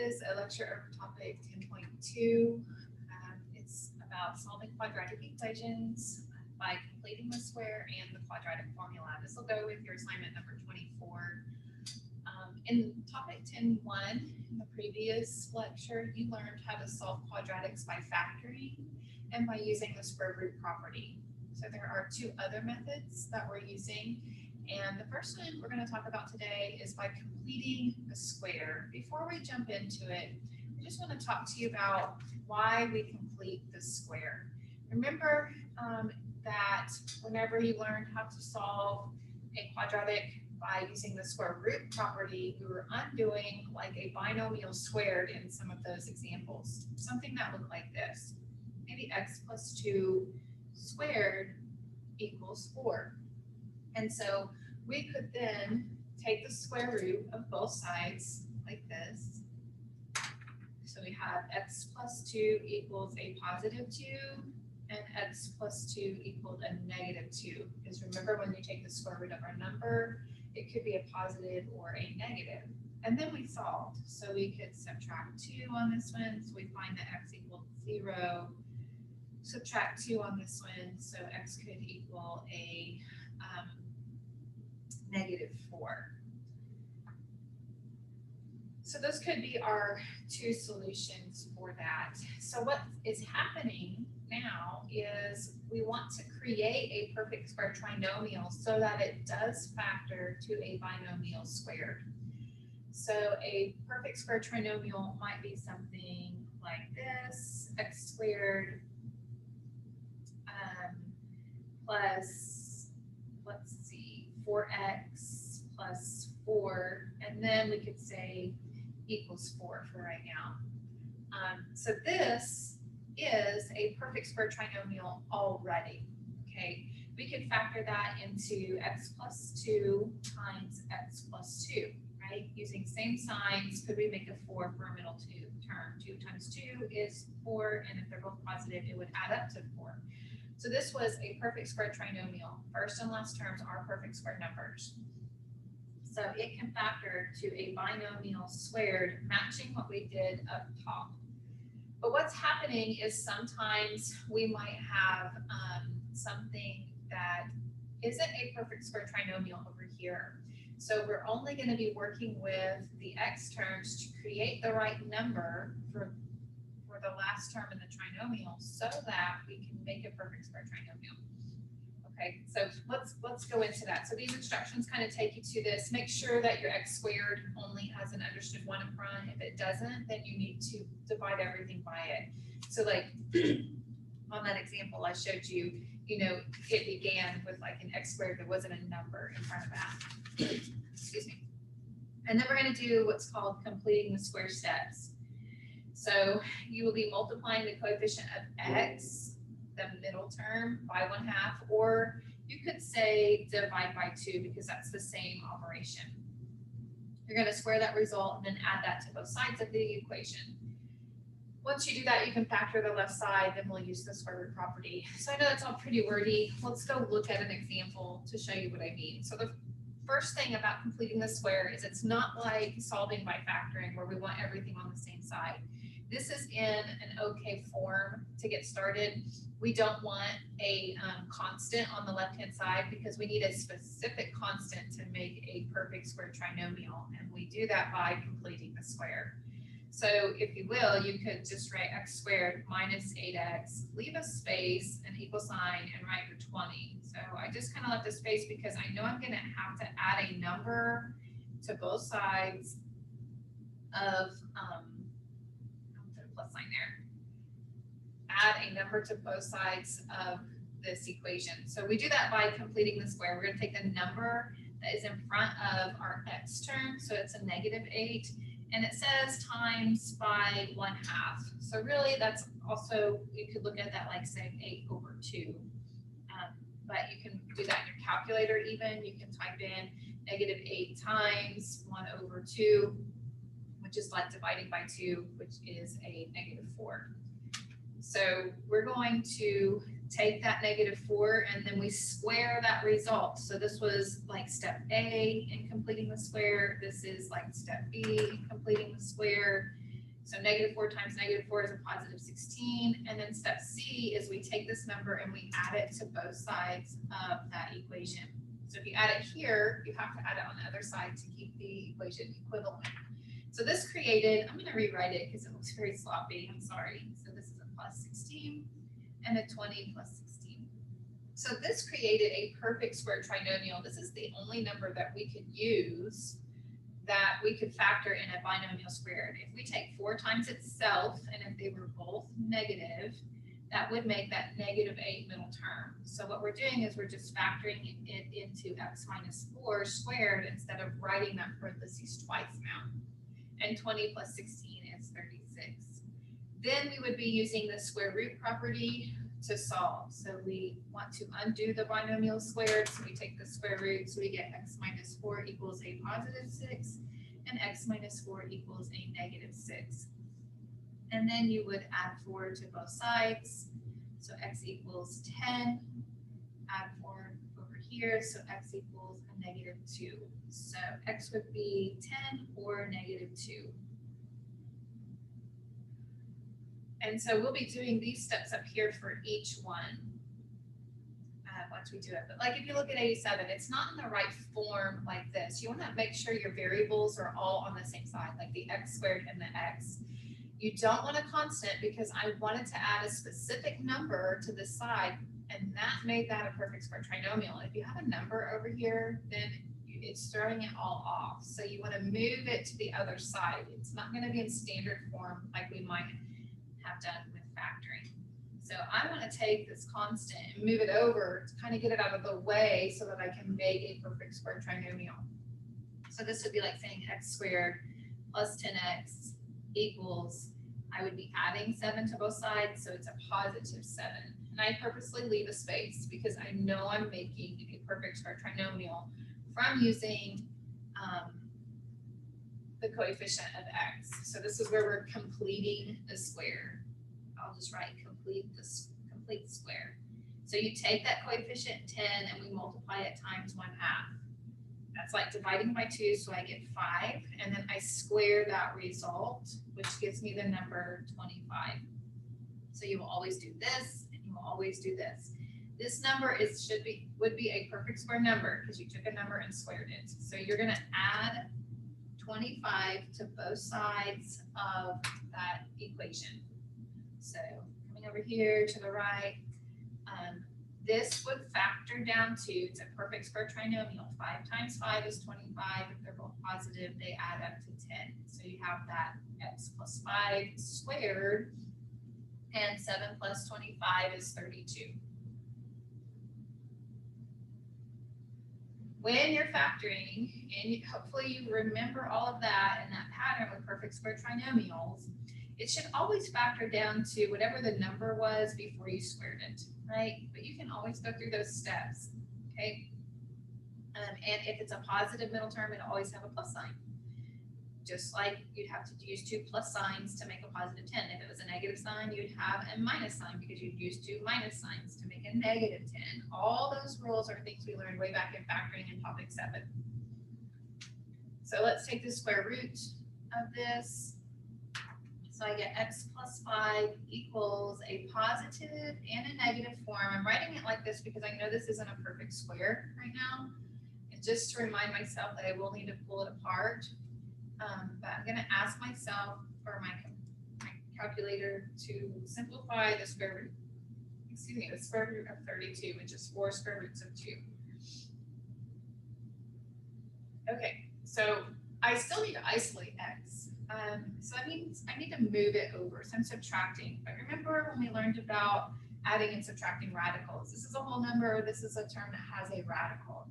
is a lecture over topic 10.2. It's about solving quadratic equations by completing the square and the quadratic formula. This will go with your assignment number 24. In topic 10.1, in the previous lecture, you learned how to solve quadratics by factoring and by using the square root property. So there are two other methods that we're using. And the first one we're going to talk about today is by completing the square. Before we jump into it, I just want to talk to you about why we complete the square. Remember that whenever you learned how to solve a quadratic by using the square root property, we were undoing like a binomial squared in some of those examples. Something that looked like this. Maybe x plus 2 squared equals 4. And so we could then take the square root of both sides like this. So we have x plus 2 equals a positive 2 and x plus 2 equals a negative 2. Because remember, when you take the square root of our number, it could be a positive or a negative. And then we solved. So we could subtract 2 on this one. So we find that x equals 0. Subtract 2 on this one. So x could equal a negative 4. So those could be our two solutions for that. So what is happening now is we want to create a perfect square trinomial so that it does factor to a binomial squared. So a perfect square trinomial might be something like this: x squared plus, let's see, 4x plus 4, and then we could say equals 4 for right now. So this is a perfect square trinomial already, okay? We could factor that into x plus 2 times x plus 2, right? Using same signs, could we make a 4 for a middle term? 2 times 2 is 4, and if they're both positive, it would add up to 4. So this was a perfect square trinomial. First and last terms are perfect square numbers. So it can factor to a binomial squared, matching what we did up top. But what's happening is sometimes we might have something that isn't a perfect square trinomial over here. So we're only going to be working with the x terms to create the right number for the last term in the trinomial so that we can make a perfect square trinomial. Okay, so let's go into that. So these instructions kind of take you to this. Make sure that your x squared only has an understood 1 in front. If it doesn't, then you need to divide everything by it. So like on that example I showed you, it began with like an x squared. There wasn't a number in front of that. Excuse me. And then we're going to do what's called completing the square steps. So you will be multiplying the coefficient of x, the middle term, by 1/2, or you could say divide by 2 because that's the same operation. You're going to square that result and then add that to both sides of the equation. Once you do that, you can factor the left side, then we'll use the square root property. So I know that's all pretty wordy. Let's go look at an example to show you what I mean. So the first thing about completing the square is it's not like solving by factoring where we want everything on the same side. This is in an okay form to get started. We don't want a constant on the left-hand side because we need a specific constant to make a perfect square trinomial, and we do that by completing the square. So if you will, you could just write x squared minus 8x, leave a space, an equal sign, and write your 20. So I just kind of left a space because I know I'm going to have to add a number to both sides of plus sign there. Add a number to both sides of this equation. So we do that by completing the square. We're going to take the number that is in front of our x term, so it's a negative 8, and it says times by 1/2. So really that's also, you could look at that like saying 8/2. But you can do that in your calculator even. You can type in negative 8 times 1/2, which is like dividing by 2, which is a negative 4. So we're going to take that negative 4 and then we square that result. So this was like step A in completing the square. This is like step B in completing the square. So -4 times -4 is a positive 16. And then step C is we take this number and we add it to both sides of that equation. So if you add it here, you have to add it on the other side to keep the equation equivalent. So this created, I'm going to rewrite it because it looks very sloppy. I'm sorry. So this is a plus 16 and a 20 plus 16. So this created a perfect square trinomial. This is the only number that we could use that we could factor in a binomial squared. If we take 4 times itself, and if they were both negative, that would make that -8 middle term. So what we're doing is we're just factoring it into x minus 4 squared instead of writing that parentheses twice now. And 20 plus 16 is 36. Then we would be using the square root property to solve. So we want to undo the binomial squared. So we take the square root, so we get x minus 4 equals a positive 6, and x minus 4 equals a negative 6. And then you would add 4 to both sides. So x equals 10, add 4 over here, so x equals a negative 2. So x would be 10 or negative 2. And so we'll be doing these steps up here for each one once we do it. But like if you look at 87, it's not in the right form like this. You want to make sure your variables are all on the same side, like the x squared and the x. You don't want a constant because I wanted to add a specific number to this side, and that made that a perfect square trinomial. If you have a number over here, then it's throwing it all off. So you want to move it to the other side. It's not going to be in standard form like we might have done with factoring. So I want to take this constant and move it over to kind of get it out of the way so that I can make a perfect square trinomial. So this would be like saying x squared plus 10x equals, I would be adding 7 to both sides, so it's a positive 7. And I purposely leave a space because I know I'm making a perfect square trinomial from using the coefficient of x. So this is where we're completing the square. I'll just write complete square. So you take that coefficient 10 and we multiply it times 1/2. That's like dividing by 2, so I get 5, and then I square that result, which gives me the number 25. So you will always do this, and you will always do this. This number would be a perfect square number because you took a number and squared it. So you're going to add 25 to both sides of that equation. So coming over here to the right, this would factor down to, it's a perfect square trinomial. 5 times 5 is 25. If they're both positive, they add up to 10. So you have that x plus 5 squared, and 7 plus 25 is 32. When you're factoring, and hopefully you remember all of that and that pattern with perfect square trinomials, it should always factor down to whatever the number was before you squared it, right? But you can always go through those steps, okay? And if it's a positive middle term, it'll always have a plus sign. Just like you'd have to use 2 plus signs to make a positive 10. If it was a negative sign, you'd have a minus sign because you'd use 2 minus signs to make a negative 10. All those rules are things we learned way back in factoring in topic 7. So let's take the square root of this. So I get x plus 5 equals a positive and a negative form. I'm writing it like this because I know this isn't a perfect square right now. And just to remind myself that I will need to pull it apart. But I'm going to ask myself for my calculator to simplify the square root, the square root of 32, which is 4 square roots of 2. Okay, so I still need to isolate x. So that means I need to move it over. So I'm subtracting. But remember when we learned about adding and subtracting radicals? This is a whole number. This is a term that has a radical.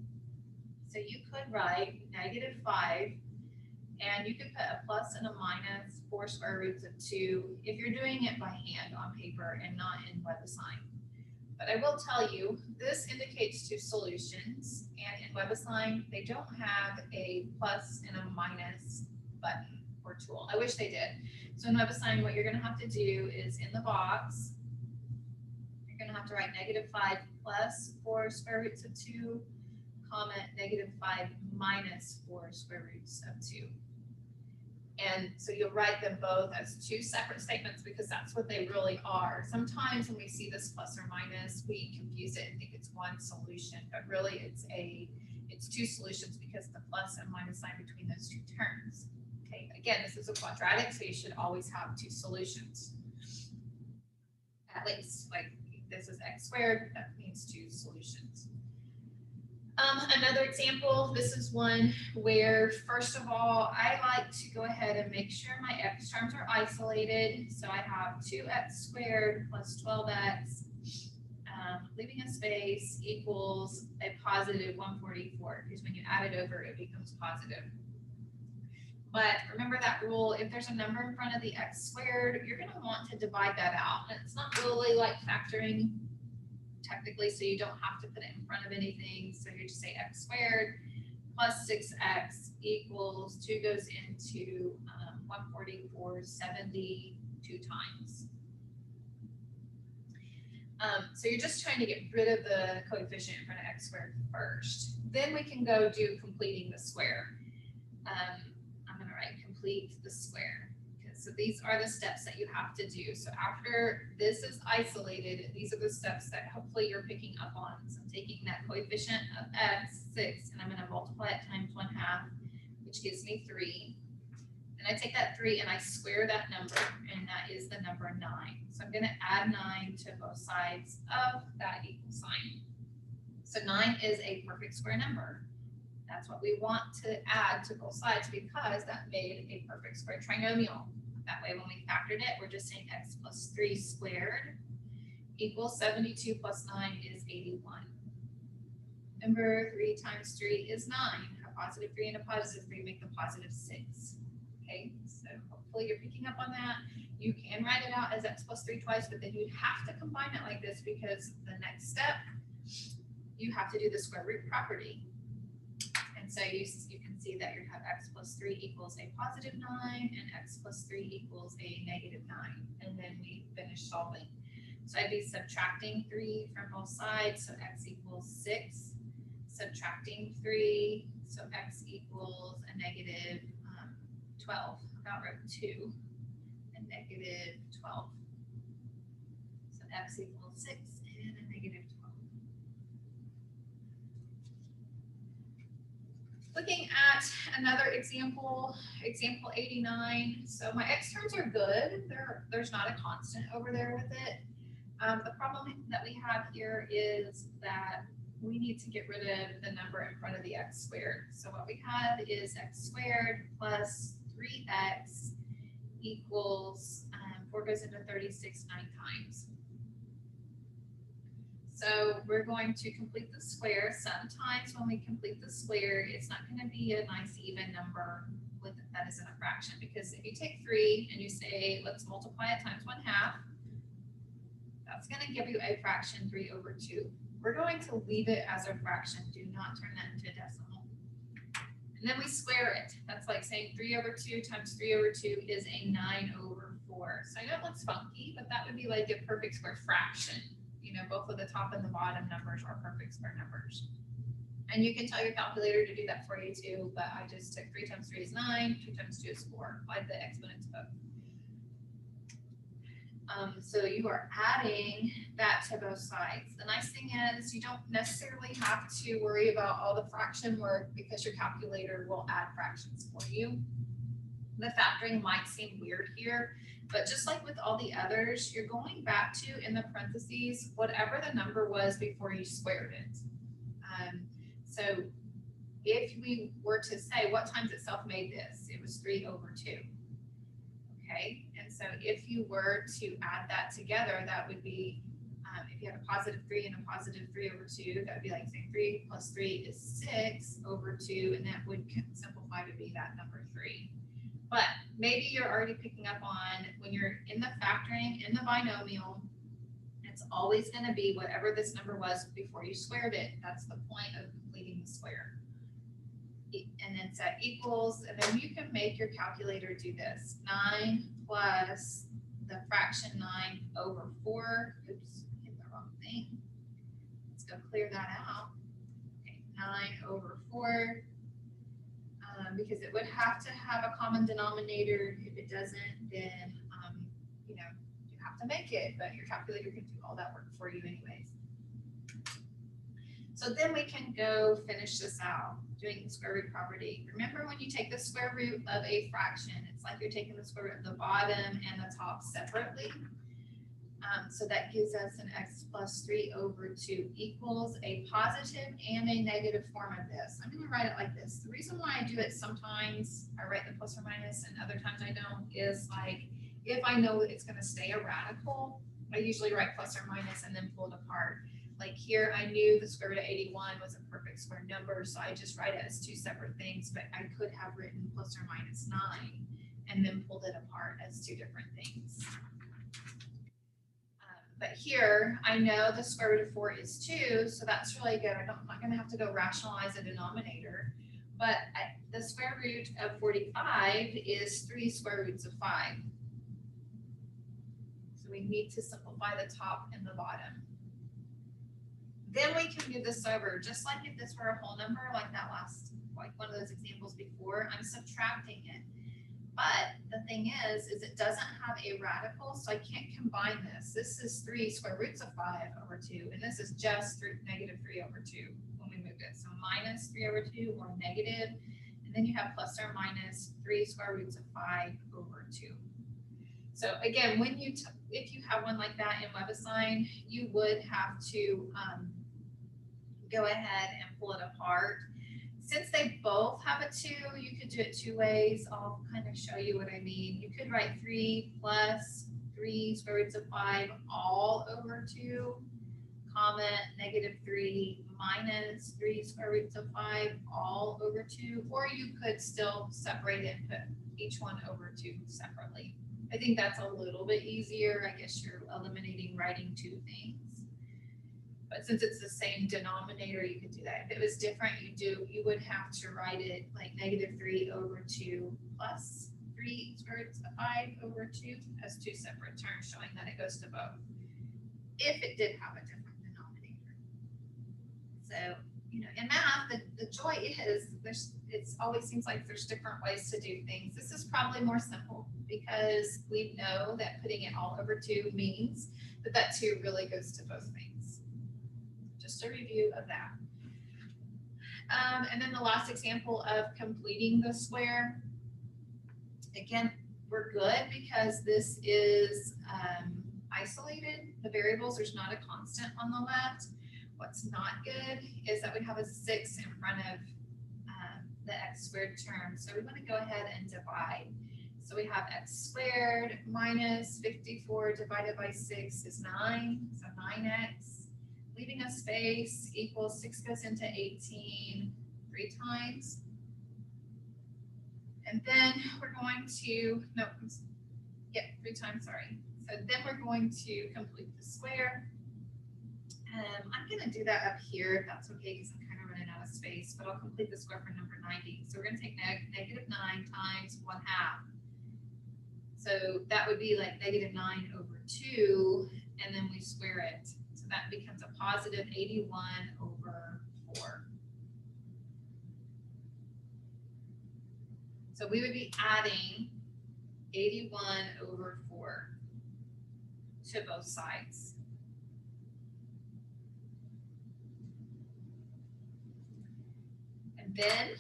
So you could write -5. And you could put a plus and a minus 4 square roots of 2 if you're doing it by hand on paper and not in WebAssign. But I will tell you, this indicates 2 solutions, and in WebAssign, they don't have a plus and a minus button or tool. I wish they did. So in WebAssign, what you're going to have to do is in the box, you're going to have to write -5 plus 4 square roots of 2, comma -5 minus 4 square roots of 2. And so you'll write them both as two separate statements because that's what they really are. Sometimes when we see this plus or minus, we confuse it and think it's one solution, but really it's two solutions because the plus and minus sign between those two terms. Okay, again, this is a quadratic, so you should always have two solutions. At least, like this is x squared, that means two solutions. Another example, this is one where, first of all, I like to go ahead and make sure my x terms are isolated. So I have 2x squared plus 12x, leaving a space, equals a positive 144, because when you add it over, it becomes positive. But remember that rule, if there's a number in front of the x squared, you're going to want to divide that out. And it's not really like factoring technically, so you don't have to put it in front of anything. So you just say x squared plus 6x equals 2 goes into 144 72 times. So you're just trying to get rid of the coefficient in front of x squared first. Then we can go do completing the square. I'm going to write complete the square. So these are the steps that you have to do. So after this is isolated, these are the steps that hopefully you're picking up on. So I'm taking that coefficient of x, 6, and I'm going to multiply it times 1/2, which gives me 3. Then I take that 3 and I square that number, and that is the number 9. So I'm going to add 9 to both sides of that equal sign. So 9 is a perfect square number. That's what we want to add to both sides because that made a perfect square trinomial. That way, when we factored it, we're just saying x plus 3 squared equals 72 plus 9 is 81. Remember, 3 times 3 is 9. A positive 3 and a positive 3 make the positive 6. Okay, so hopefully you're picking up on that. You can write it out as x plus 3 twice, but then you have to combine it like this because the next step, you have to do the square root property. And so you can see that you have x plus 3 equals a positive 9 and x plus 3 equals a negative 9. And then we finish solving. So I'd be subtracting 3 from both sides. So x equals 6. Subtracting 3. So x equals a negative 12. About wrote 2 and negative 12. So x equals 6 and a negative 12. Looking at another example, example 89. So my x terms are good. There's not a constant over there with it. The problem that we have here is that we need to get rid of the number in front of the x squared. So what we have is x squared plus 3x equals 4 goes into 36 9 times. So we're going to complete the square. Sometimes when we complete the square, it's not going to be a nice even number with that isn't a fraction, because if you take 3 and you say, let's multiply it times 1/2, that's going to give you a fraction 3/2. We're going to leave it as a fraction. Do not turn that into a decimal. And then we square it. That's like saying 3/2 times 3/2 is a 9/4. So I know it looks funky, but that would be like a perfect square fraction. You know, both of the top and the bottom numbers are perfect square numbers. And you can tell your calculator to do that for you too, but I just took 3 times 3 is 9, 2 times 2 is 4, applied the exponent to both. So you are adding that to both sides. The nice thing is you don't necessarily have to worry about all the fraction work because your calculator will add fractions for you. The factoring might seem weird here, but just like with all the others, you're going back to, in the parentheses, whatever the number was before you squared it. So if we were to say what times itself made this, it was 3/2. Okay, and so if you were to add that together, that would be, if you had a positive 3 and a positive 3/2, that would be like saying 3 plus 3 is 6/2, and that would simplify to be that number 3. But maybe you're already picking up on when you're in the factoring, in the binomial, it's always going to be whatever this number was before you squared it. That's the point of completing the square. And then set equals, and then you can make your calculator do this. 9 plus the fraction 9/4. Oops, hit the wrong thing. Let's go clear that out. Okay, 9/4 because it would have to have a common denominator. If it doesn't, then, you know, you have to make it, but your calculator can do all that work for you anyways. So then we can go finish this out, doing the square root property. Remember, when you take the square root of a fraction, it's like you're taking the square root of the bottom and the top separately. So that gives us an x plus 3 over 2 equals a positive and a negative form of this. I'm going to write it like this. The reason why I do it sometimes, I write the plus or minus, and other times I don't, is like, if I know it's going to stay a radical, I usually write plus or minus and then pull it apart. Like here, I knew the square root of 81 was a perfect square number, so I just write it as two separate things, but I could have written plus or minus 9 and then pulled it apart as two different things. But here, I know the square root of 4 is 2, so that's really good. I'm not going to have to go rationalize a denominator. But the square root of 45 is 3 square roots of 5. So we need to simplify the top and the bottom. Then we can move this over, just like if this were a whole number, like that last, like one of those examples before, I'm subtracting it. But the thing is it doesn't have a radical, so I can't combine this. This is 3 square roots of 5 over 2, and this is just negative 3 over 2 when we moved it. So minus 3 over 2 or negative, and then you have plus or minus 3 square roots of 5 over 2. So again, when you if you have one like that in WebAssign, you would have to go ahead and pull it apart. Since they both have a 2, you could do it two ways. I'll kind of show you what I mean. You could write 3 plus 3 square roots of 5 all over 2, comma, negative 3 minus 3 square roots of 5 all over 2, or you could still separate it and put each one over 2 separately. I think that's a little bit easier. I guess you're eliminating writing two things. But since it's the same denominator, you could do that. If it was different, you would have to write it like negative 3 over 2 plus 3 square roots of 5 over 2 as two separate terms, showing that it goes to both, if it did have a different denominator. So, you know, in math, the joy is it always seems like there's different ways to do things. This is probably more simple because we know that putting it all over 2 means that that 2 really goes to both things. Just a review of that. And then the last example of completing the square. Again, we're good because this is isolated. The variables, there's not a constant on the left. What's not good is that we have a 6 in front of the x squared term. So we want to go ahead and divide. So we have x squared minus 54 divided by 6 is 9, so 9x. Leaving a space equals 6 goes into 18 3 times. And then we're going to, 3 times, sorry. So then we're going to complete the square. I'm going to do that up here if that's okay, because I'm kind of running out of space, but I'll complete the square for number 90. So we're going to take negative 9 times 1/2. So that would be like negative 9 over 2, and then we square it. So that becomes a positive 81 over 4. So we would be adding 81 over 4 to both sides. And then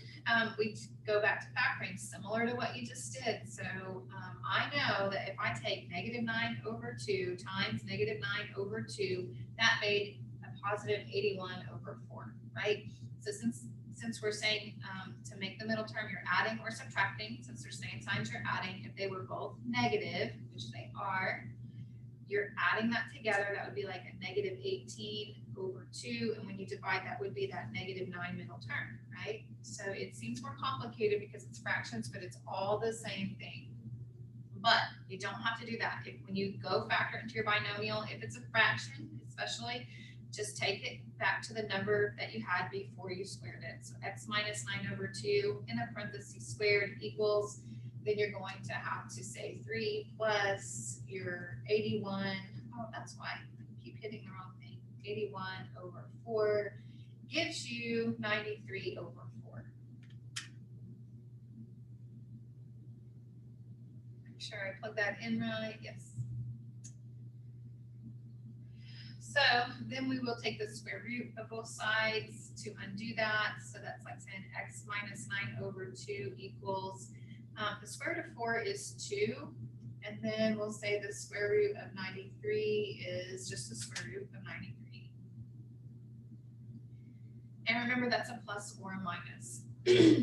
we go back to factoring, similar to what you just did. So I know that if I take negative 9 over 2 times negative 9 over 2, that made a positive 81 over 4, right? So since we're saying to make the middle term, you're adding or subtracting, since they're same signs, you're adding. If they were both negative, which they are, you're adding that together. That would be like a negative 18 over 2. And when you divide, that would be that negative 9 middle term, right? So it seems more complicated because it's fractions, but it's all the same thing. But you don't have to do that. When you go factor into your binomial, if it's a fraction, especially, just take it back to the number that you had before you squared it. So x minus 9 over 2 in a parentheses squared equals, then you're going to have to say 3 plus your 81. Oh, that's why I keep hitting the wrong thing. 81 over 4 gives you 93 over 4. Make sure I plug that in right, yes. So then we will take the square root of both sides to undo that. So that's like saying x minus 9 over 2 equals, the square root of 4 is 2. And then we'll say the square root of 93 is just the square root of 93. And remember, that's a plus or a minus.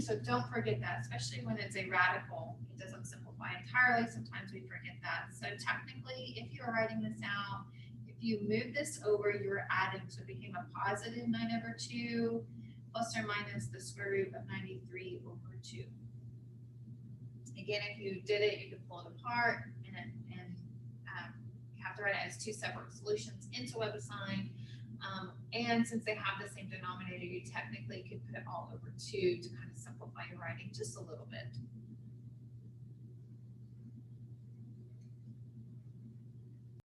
So don't forget that, especially when it's a radical. It doesn't simplify entirely. Sometimes we forget that. So technically, if you're writing this out, if you move this over, you're adding, so it became a positive 9 over 2 plus or minus the square root of 93 over 2. Again, if you did it, you could pull it apart and you have to write it as two separate solutions into WebAssign. And since they have the same denominator, you technically could put it all over 2 to kind of simplify your writing just a little bit.